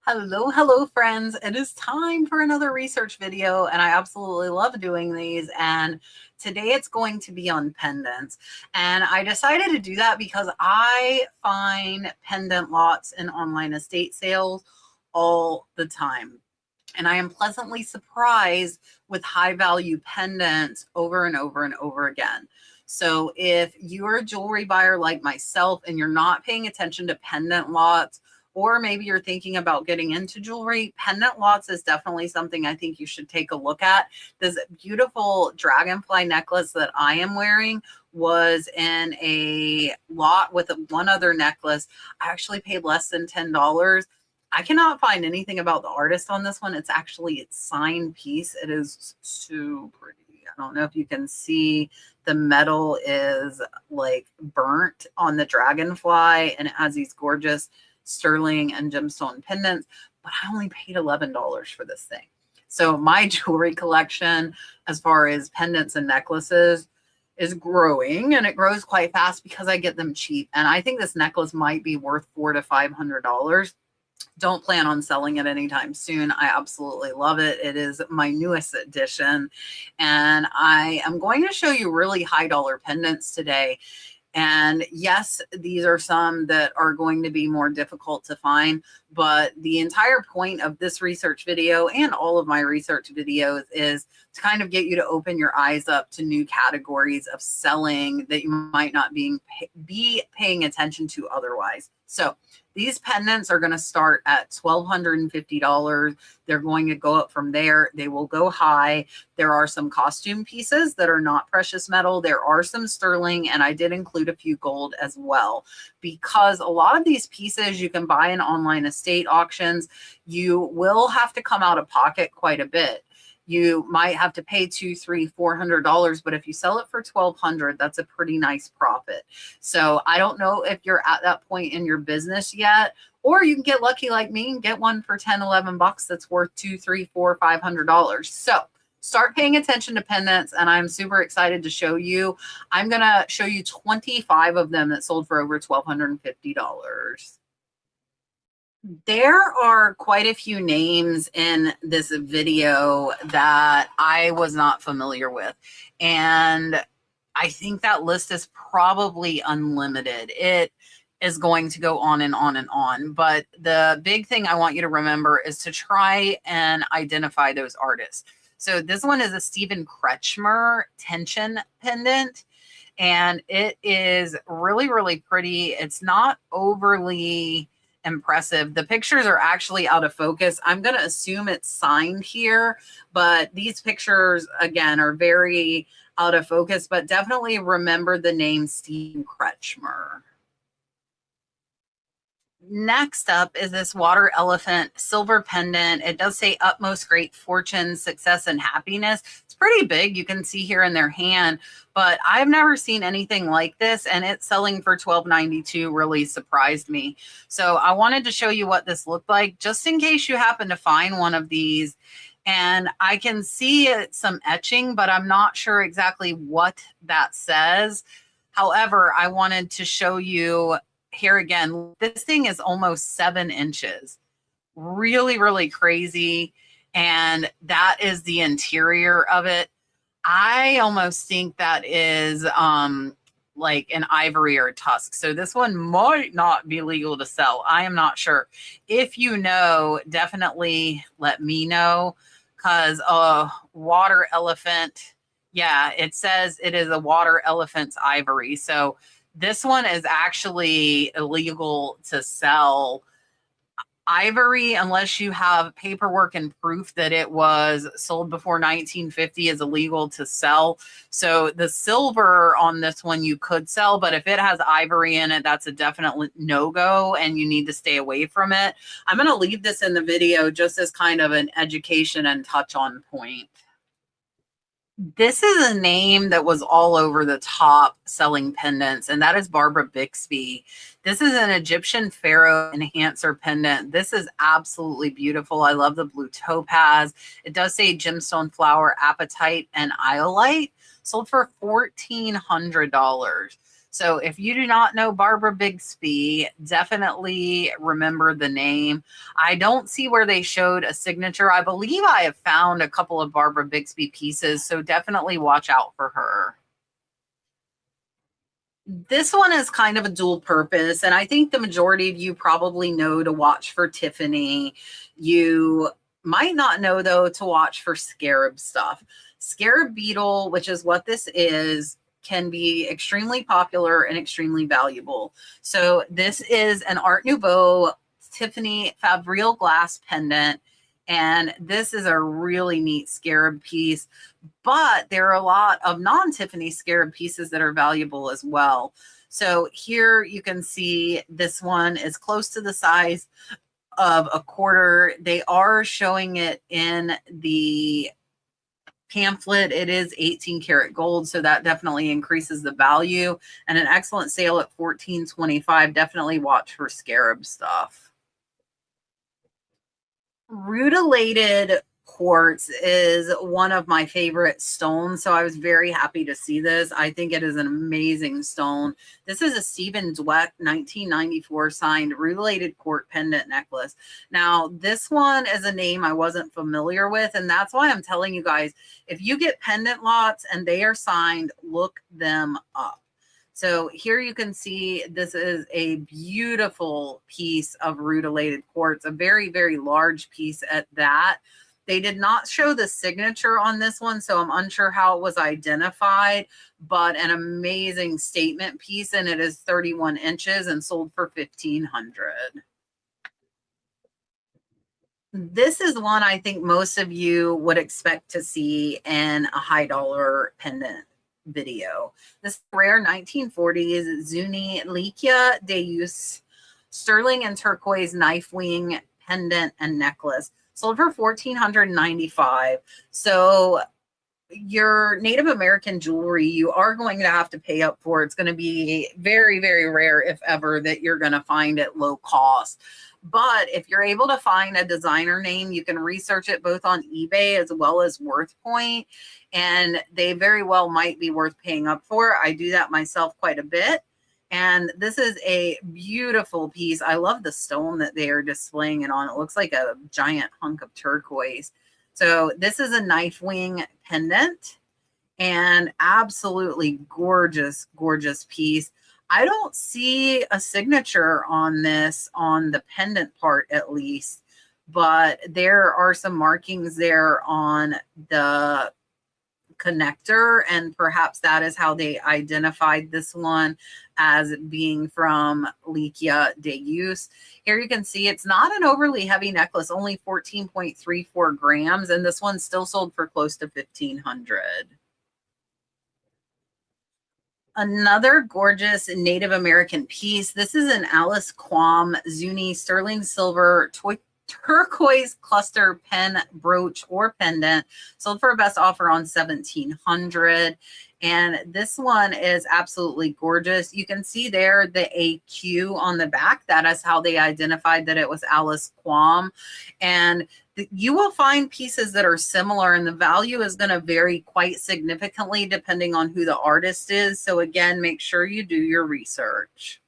Hello, friends. It is time for another research video, and I absolutely love doing these. And today it's going to be on pendants. And I decided to do that because I find pendant lots in online estate sales all the time. And I am pleasantly surprised with high value pendants over and over and over again. So if you're a jewelry buyer like myself and you're not paying attention to pendant lots, or maybe you're thinking about getting into jewelry, pendant lots is definitely something I think you should take a look at. This beautiful dragonfly necklace that I am wearing was in a lot with one other necklace. I actually paid less than $10. I cannot find anything about the artist on this one. It's actually its signed piece. It is so pretty. I don't know if you can see the metal is like burnt on the dragonfly, and it has these gorgeous sterling and gemstone pendants, but I only paid $11 for this thing. So my jewelry collection, as far as pendants and necklaces, is growing, and it grows quite fast because I get them cheap. And I think this necklace might be worth $400 to $500. Don't plan on selling it anytime soon. I absolutely love it. It is my newest addition, and I am going to show you really high dollar pendants today. And yes, these are some that are going to be more difficult to find, but the entire point of this research video and all of my research videos is to kind of get you to open your eyes up to new categories of selling that you might not be paying attention to otherwise. So these pendants are going to start at $1,250. They're going to go up from there. They will go high. There are some costume pieces that are not precious metal. There are some sterling, and I did include a few gold as well, because a lot of these pieces you can buy in online estate auctions. You will have to come out of pocket quite a bit. You might have to pay $200, $300, $400, but if you sell it for $1,200, that's a pretty nice profit. So I don't know if you're at that point in your business yet, or you can get lucky like me and get one for 10, 11 bucks that's worth $200, $300, $400, $500. So start paying attention to pendants, and I'm super excited to show you. I'm going to show you 25 of them that sold for over $1,250. There are quite a few names in this video that I was not familiar with, and I think that list is probably unlimited. It is going to go on and on and on, but the big thing I want you to remember is to try and identify those artists. So this one is a Stephen Kretschmer tension pendant, and it is really, really pretty. It's not overly impressive. The pictures are actually out of focus. I'm going to assume it's signed here, but these pictures, again, are very out of focus, but definitely remember the name Steve Kretschmer. Next up is this water elephant silver pendant. It does say utmost great fortune, success, and happiness. It's pretty big. You can see here in their hand, but I've never seen anything like this, and it's selling for $12.92 really surprised me. So I wanted to show you what this looked like, just in case you happen to find one of these. And I can see some etching, but I'm not sure exactly what that says. However, I wanted to show you here again. This thing is almost 7 inches. Really, really crazy. And that is the interior of it. I almost think that is like an ivory or a tusk. So this one might not be legal to sell. I am not sure. If you know, definitely let me know, because water elephant, yeah, it says it is a water elephant's ivory. So this one is actually illegal to sell. Ivory, unless you have paperwork and proof that it was sold before 1950, is illegal to sell. So the silver on this one you could sell, but if it has ivory in it, that's a definite no-go, and you need to stay away from it. I'm going to leave this in the video just as kind of an education and touch on point. This is a name that was all over the top selling pendants, and that is Barbara Bixby. This is an Egyptian pharaoh enhancer pendant. This is absolutely beautiful. I love the blue topaz. It does say gemstone flower, apatite, and iolite. Sold for $1,400. So if you do not know Barbara Bixby, definitely remember the name. I don't see where they showed a signature. I believe I have found a couple of Barbara Bixby pieces, so definitely watch out for her. This one is kind of a dual purpose, and I think the majority of you probably know to watch for Tiffany. You might not know, though, to watch for scarab stuff. Scarab beetle, which is what this is, can be extremely popular and extremely valuable. So this is an Art Nouveau Tiffany Fabrial glass pendant, and this is a really neat scarab piece. But there are a lot of non-Tiffany scarab pieces that are valuable as well. So here you can see this one is close to the size of a quarter. They are showing it in the pamphlet. It is 18 karat gold, so that definitely increases the value, and an excellent sale at $14.25. Definitely watch for scarab stuff. Rutilated quartz is one of my favorite stones, so I was very happy to see this. I think it is an amazing stone. This is a Stephen Dweck 1994 signed rutilated quartz pendant necklace. Now, this one is a name I wasn't familiar with, and that's why I'm telling you guys, if you get pendant lots and they are signed, look them up. So here you can see this is a beautiful piece of rutilated quartz, a very, very large piece at that. They did not show the signature on this one, so I'm unsure how it was identified, but an amazing statement piece, and it is 31 inches and sold for $1,500. This is one I think most of you would expect to see in a high dollar pendant video. This rare 1940s Zuni Likia Deus sterling and turquoise knife wing pendant and necklace. Sold for $1,495. So your Native American jewelry, you are going to have to pay up for. It's going to be very, very rare, if ever, that you're going to find at low cost. But if you're able to find a designer name, you can research it both on eBay as well as WorthPoint, and they very well might be worth paying up for. I do that myself quite a bit. And this is a beautiful piece. I love the stone that they are displaying it on. It looks like a giant hunk of turquoise. So this is a knife wing pendant, and absolutely gorgeous, gorgeous piece. I don't see a signature on this, on the pendant part at least, but there are some markings there on the connector, and perhaps that is how they identified this one as being from Likia Deus. Here you can see it's not an overly heavy necklace, only 14.34 grams, and this one still sold for close to $1,500. Another gorgeous Native American piece. This is an Alice Quam Zuni sterling silver turquoise cluster pen brooch or pendant, sold for a best offer on $1,700. And this one is absolutely gorgeous. You can see there the AQ on the back. That is how they identified that it was Alice Quam. And you will find pieces that are similar, and the value is going to vary quite significantly depending on who the artist is. So again, make sure you do your research.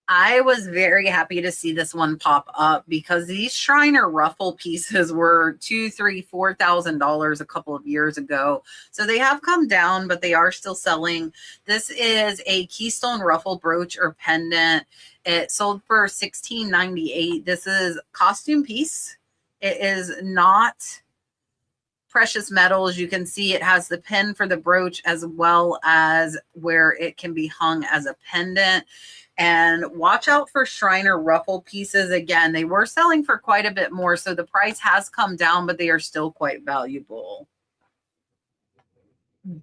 I was very happy to see this one pop up because these Shriner ruffle pieces were $2,000, $3,000, $4,000 a couple of years ago. So they have come down, but they are still selling. This is a Keystone ruffle brooch or pendant. It sold for $16.98. This is costume piece. It is not precious metals. You can see it has the pin for the brooch as well as where it can be hung as a pendant. And watch out for Shriner ruffle pieces. Again, they were selling for quite a bit more, so the price has come down, but they are still quite valuable.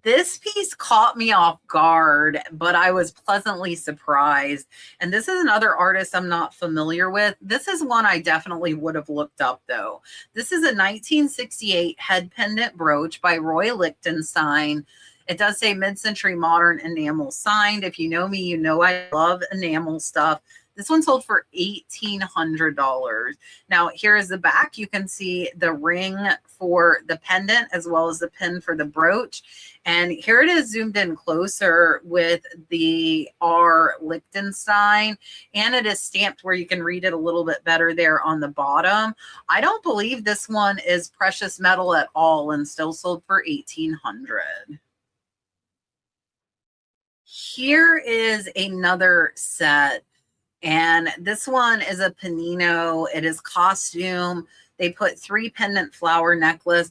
This piece caught me off guard, but I was pleasantly surprised. And this is another artist I'm not familiar with. This is one I definitely would have looked up, though. This is a 1968 head pendant brooch by Roy Lichtenstein. It does say mid-century modern enamel signed. If you know me, you know I love enamel stuff. This one sold for $1,800. Now, here is the back. You can see the ring for the pendant as well as the pin for the brooch. And here it is zoomed in closer with the R. Liechtenstein. And it is stamped where you can read it a little bit better there on the bottom. I don't believe this one is precious metal at all and still sold for $1,800. Here is another set. And this one is a panino. It is costume. They put 3 pendant flower necklace.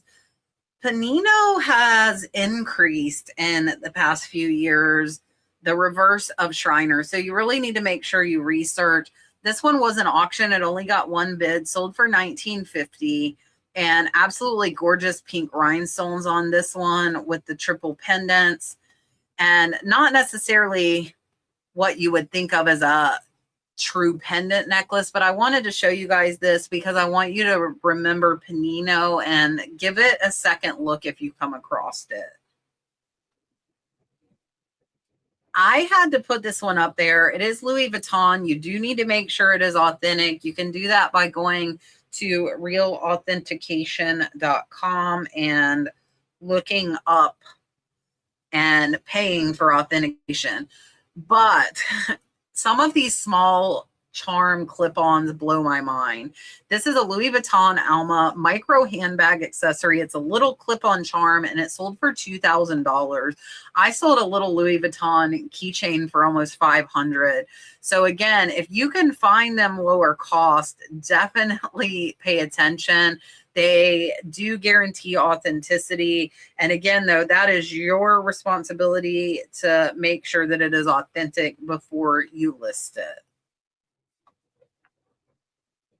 Panino has increased in the past few years, the reverse of Shriner. So you really need to make sure you research. This one was an auction. It only got 1 bid, sold for $19.50. And absolutely gorgeous pink rhinestones on this one with the triple pendants. And not necessarily what you would think of as a true pendant necklace, but I wanted to show you guys this because I want you to remember Panino and give it a second look if you come across it. I had to put this one up there. It is Louis Vuitton. You do need to make sure it is authentic. You can do that by going to realauthentication.com and looking up and paying for authentication. But some of these small charm clip-ons blow my mind. This is a Louis Vuitton Alma micro handbag accessory. It's a little clip-on charm and it sold for $2,000. I sold a little Louis Vuitton keychain for almost $500. So again, if you can find them lower cost, definitely pay attention. They do guarantee authenticity. And again, though, that is your responsibility to make sure that it is authentic before you list it.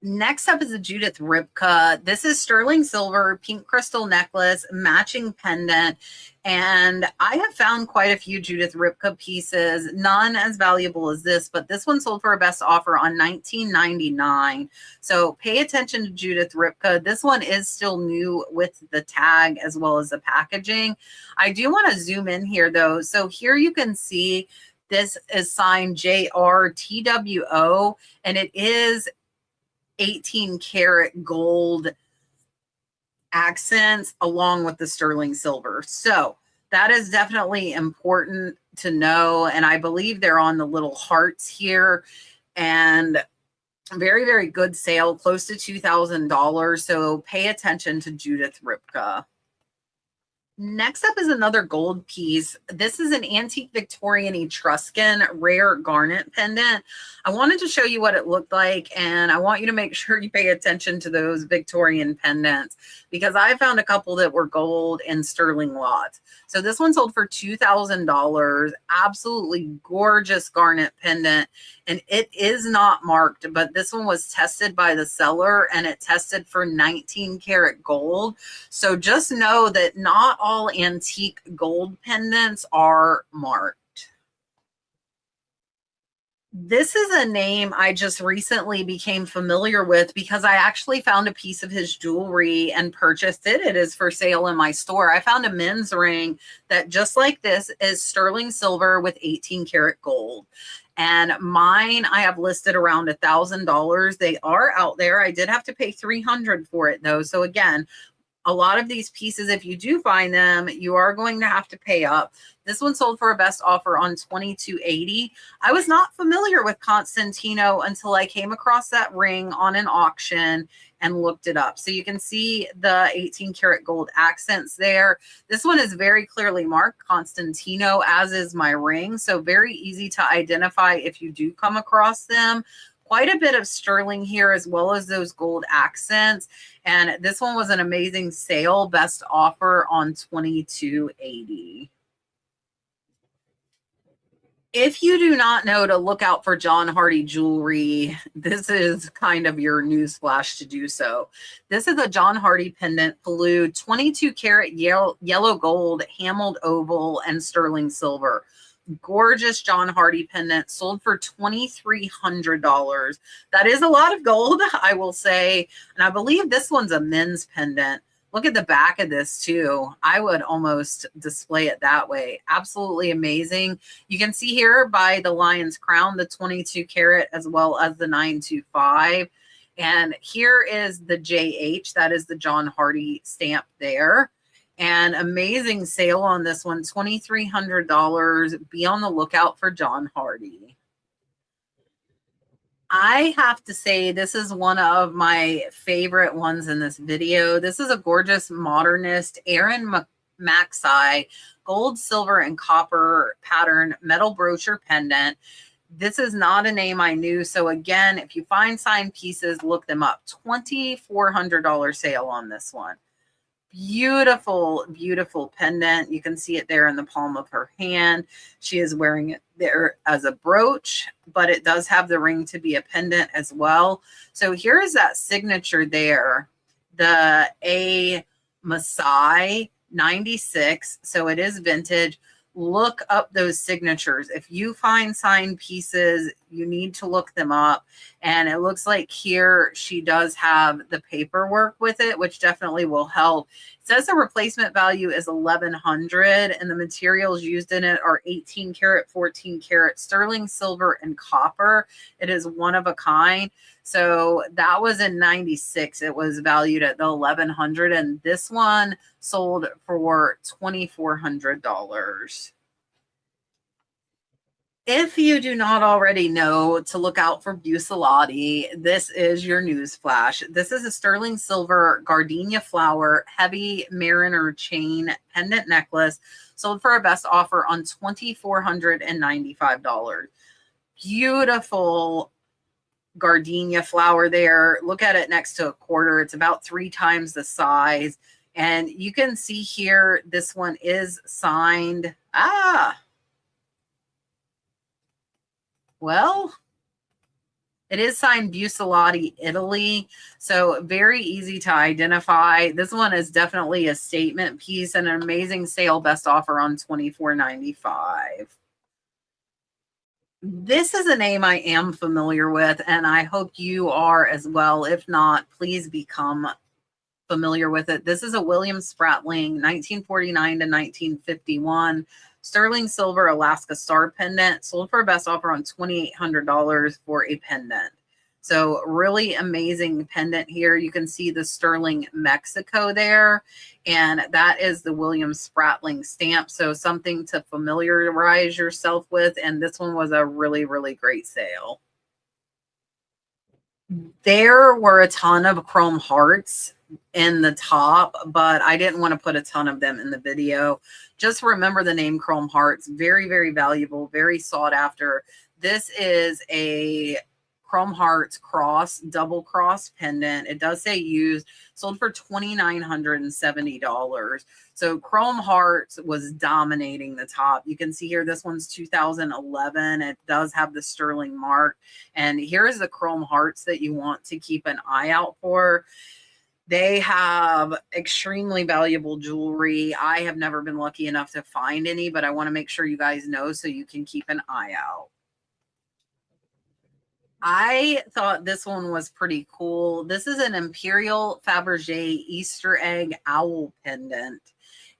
Next up is a Judith Ripka. This is sterling silver, pink crystal necklace, matching pendant. And I have found quite a few Judith Ripka pieces, none as valuable as this, but this one sold for a best offer on $19.99. So pay attention to Judith Ripka. This one is still new with the tag as well as the packaging. I do want to zoom in here though. So here you can see this is signed JRTWO, and it is 18 karat gold accents along with the sterling silver. So that is definitely important to know. And I believe they're on the little hearts here, and very, very good sale, close to $2,000. So pay attention to Judith Ripka. Next up is another gold piece. This is an antique Victorian Etruscan rare garnet pendant. I wanted to show you what it looked like, and I want you to make sure you pay attention to those Victorian pendants because I found a couple that were gold and sterling lots. So this one sold for $2,000. Absolutely gorgeous garnet pendant, and it is not marked, but this one was tested by the seller and it tested for 19 karat gold. So just know that not all antique gold pendants are marked. This is a name I just recently became familiar with because I actually found a piece of his jewelry and purchased it. It is for sale in my store. I found a men's ring that, just like this, is sterling silver with 18 karat gold. And mine, I have listed around $1,000. They are out there. I did have to pay $300 for it though. So again, a lot of these pieces, if you do find them, you are going to have to pay up. This one sold for a best offer on $22.80. I was not familiar with Constantino until I came across that ring on an auction and looked it up. So you can see the 18 karat gold accents there. This one is very clearly marked Constantino, as is my ring. So very easy to identify if you do come across them. Quite a bit of sterling here as well as those gold accents. And this one was an amazing sale, best offer on $22.80. If you do not know to look out for John Hardy jewelry, this is kind of your news flash to do so. This is a John Hardy pendant, Palou, 22 karat yellow gold, hammered oval, and sterling silver. Gorgeous John Hardy pendant, sold for $2,300. That is a lot of gold, I will say. And I believe this one's a men's pendant. Look at the back of this too. I would almost display it that way. Absolutely amazing. You can see here by the lion's crown, the 22 karat as well as the 925. And here is the JH. That is the John Hardy stamp there. And amazing sale on this one, $2,300. Be on the lookout for John Hardy. I have to say this is one of my favorite ones in this video. This is a gorgeous modernist Aaron Maxey gold, silver, and copper pattern metal broocher pendant. This is not a name I knew. So again, if you find signed pieces, look them up. $2,400 sale on this one. Beautiful, beautiful pendant. You can see it there in the palm of her hand. She is wearing it there as a brooch, but it does have the ring to be a pendant as well. So here is that signature there, the A Masai 96. So it is vintage. Look up those signatures. If you find signed pieces, you need to look them up. And it looks like here she does have the paperwork with it, which definitely will help. It says the replacement value is $1,100 and the materials used in it are 18 karat, 14 karat sterling silver and copper. It is one of a kind. So that was in 96. It was valued at the $1,100 and this one sold for $2,400. If you do not already know to look out for Bucellati, this is your news flash. This is a sterling silver gardenia flower heavy mariner chain pendant necklace sold for a best offer on $2,495. Beautiful gardenia flower there. Look at it next to a quarter. It's about 3 times the size. And you can see here, this one is signed. Well, it is signed Bucellati, Italy. So very easy to identify. This one is definitely a statement piece and an amazing sale best offer on $2,495. This is a name I am familiar with, and I hope you are as well. If not, please become familiar with it. This is a William Spratling 1949 to 1951 sterling silver Alaska star pendant sold for a best offer on $2,800 for a pendant. So really amazing pendant here. You can see the sterling Mexico there, and that is the William Spratling stamp. So something to familiarize yourself with. And this one was a really, really great sale. There were a ton of chrome hearts in the top, but I didn't want to put a ton of them in the video. Just remember the name Chrome Hearts. Very, very valuable, very sought after. This is a Chrome Hearts cross, double cross pendant. It does say used, sold for $2,970. So Chrome Hearts was dominating the top. You can see here, this one's 2011. It does have the sterling mark. And here is the Chrome Hearts that you want to keep an eye out for. They have extremely valuable jewelry. I have never been lucky enough to find any, but I want to make sure you guys know so you can keep an eye out. I thought this one was pretty cool. This is an Imperial Fabergé Easter egg owl pendant.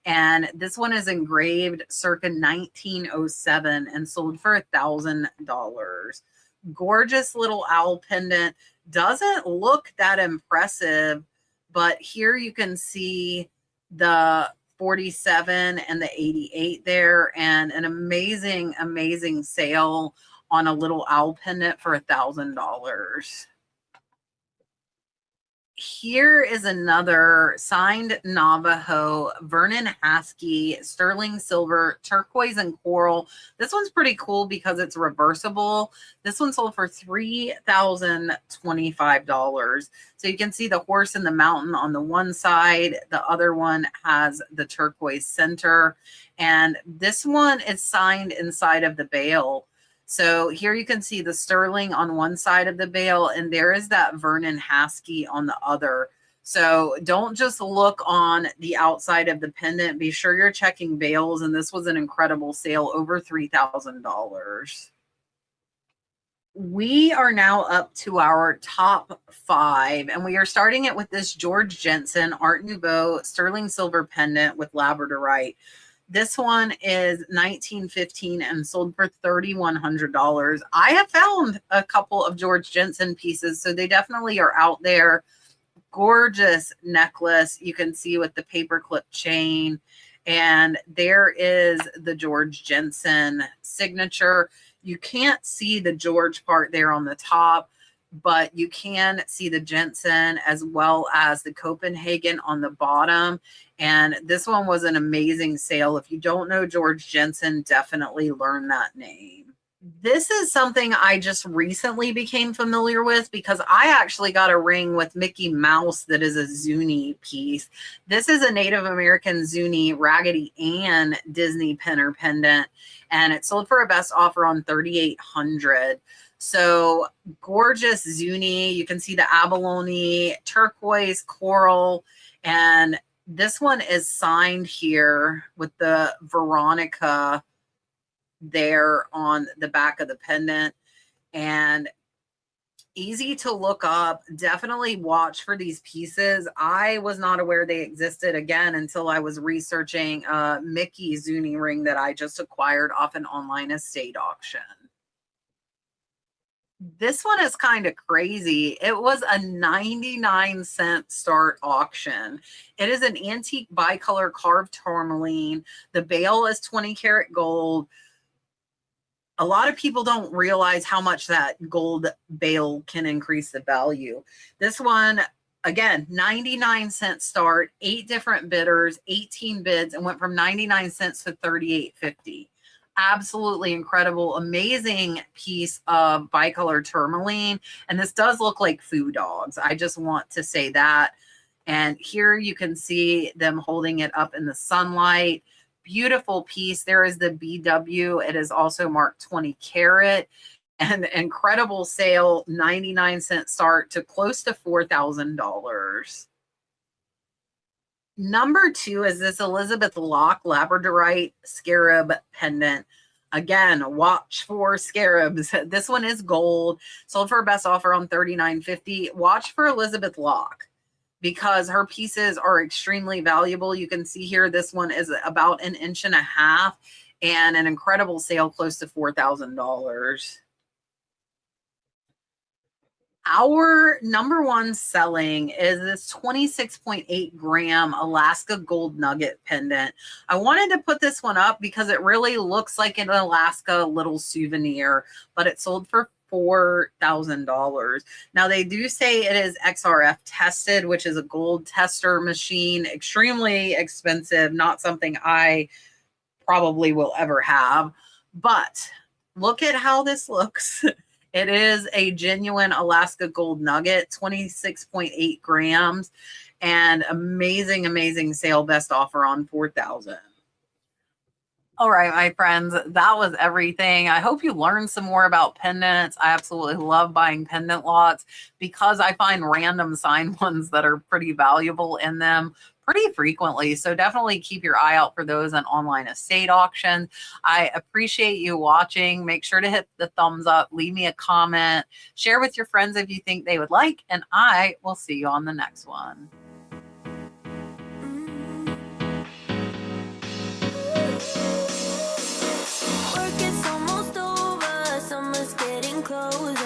And this one is engraved circa 1907 and sold for $1,000. Gorgeous little owl pendant. Doesn't look that impressive, but here you can see the 47 and the 88 there, and an amazing, amazing sale on a little owl pendant for $1,000. Here is another signed Navajo Vernon Haskey sterling silver turquoise and coral. This one's pretty cool because it's reversible. This one sold for $3,025. So you can see the horse in the mountain on the one side. The other one has the turquoise center. And this one is signed inside of the bail. So here you can see the sterling on one side of the bail, and there is that Vernon Haskey on the other. So don't just look on the outside of the pendant. Be sure you're checking bails, and this was an incredible sale, over $3,000. We are now up to our top 5, and we are starting it with this George Jensen Art Nouveau sterling silver pendant with labradorite. This one is 1915 and sold for $3,100. I have found a couple of George Jensen pieces, so they definitely are out there. Gorgeous necklace you can see with the paperclip chain, and there is the George Jensen signature. You can't see the George part there on the top, but you can see the Jensen as well as the Copenhagen on the bottom. And this one was an amazing sale. If you don't know George Jensen, definitely learn that name. This is something I just recently became familiar with because I actually got a ring with Mickey Mouse that is a Zuni piece. This is a Native American Zuni Raggedy Ann Disney pinner pendant, and it sold for a best offer on $3,800. So gorgeous Zuni. You can see the abalone, turquoise, coral, and this one is signed here with the Veronica there on the back of the pendant, and easy to look up. Definitely watch for these pieces. I was not aware they existed again until I was researching a Mickey Zuni ring that I just acquired off an online estate auction. This one is kind of crazy. It was a 99-cent start auction. It is an antique bicolor carved tourmaline. The bail is 20 karat gold. A lot of people don't realize how much that gold bail can increase the value. This one, again, 99-cent start, 8 different bidders, 18 bids, and went from 99 cents to $38.50. Absolutely incredible, amazing piece of bicolor tourmaline. And this does look like foo dogs. I just want to say that. And here you can see them holding it up in the sunlight. Beautiful piece. There is the BW. It is also marked 20 karat, and incredible sale, 99-cent start to close to $4,000. Number 2 is this Elizabeth Locke labradorite scarab pendant. Again, watch for scarabs. This one is gold, sold for a best offer on $39.50. Watch for Elizabeth Locke, because her pieces are extremely valuable. You can see here, this one is about 1.5 inches and an incredible sale close to $4,000. Our number 1 selling is this 26.8 gram Alaska gold nugget pendant. I wanted to put this one up because it really looks like an Alaska little souvenir, but it sold for $4,000. Now, they do say it is XRF tested, which is a gold tester machine. Extremely expensive, not something I probably will ever have. But look at how this looks. It is a genuine Alaska gold nugget, 26.8 grams, and amazing, amazing sale, best offer on $4,000. All right, my friends, that was everything. I hope you learned some more about pendants. I absolutely love buying pendant lots because I find random signed ones that are pretty valuable in them pretty frequently. So definitely keep your eye out for those on online estate auctions. I appreciate you watching. Make sure to hit the thumbs up, leave me a comment, share with your friends if you think they would like, and I will see you on the next one. Work is almost over, summer's getting closer.